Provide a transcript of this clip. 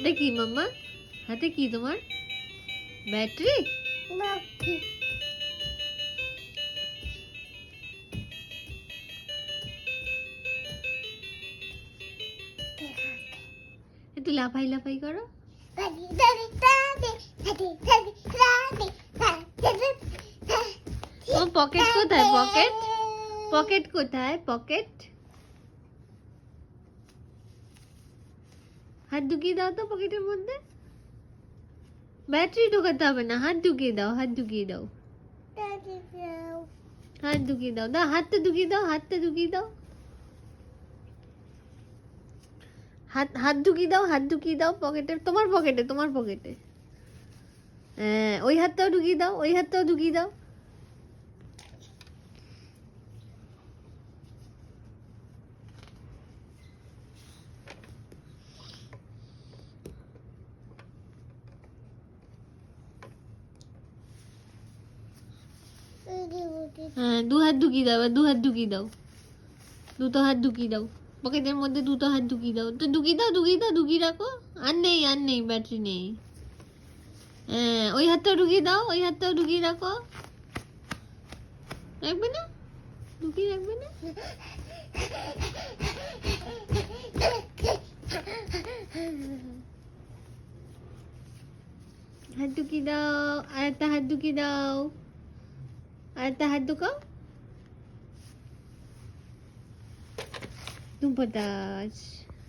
এটা কি মাম্মা? হাতে কি তোমার? ব্যাটারি? একটু লাফাই লাফাই করো। ও পকেট কোথায়? পকেট পকেট কোথায়? পকেট হাত ঢুকিয়ে দাও তো পকেটের মধ্যে। ব্যাটারি ঢোকাতে হবে না, হাত ঢুকিয়ে দাও, হাত ঢুকিয়ে দাও, হাত ঢুকিয়ে দাও। দাও হাতটা ঢুকিয়ে দাও, হাতটা ঢুকিয়ে দাও, হাত ঢুকিয়ে দাও, হাত ঢুকিয়ে দাও পকেটে, তোমার পকেটে, তোমার পকেটে। হ্যাঁ ওই হাতটাও ঢুকিয়ে দাও, ওই হাতটাও ঢুকিয়ে দাও। হ্যাঁ দু হাত ঢুকিয়ে দাও, এবার দু হাত ঢুকিয়ে দাও, দুটো হাত ঢুকিয়ে দাও পকেটের মধ্যে, দুটো হাত ঢুকিয়ে দাও তো, ঢুকিয়ে দাও, ঢুকিয়ে দাও, ঢুকিয়ে রাখো। আর নেই, আর নেই, ব্যাটারি নেই। হ্যাঁ ওই হাতটাও ঢুকিয়ে দাও, ওই হাতটাও ঢুকিয়ে রাখো। রাখবে না? ঢুকিয়ে রাখবে না? হাত ঢুকিয়ে দাও, আর একটা হাত ঢুকিয়ে দাও, আর একটা হাত ঢুকাও। ধুমপতাস।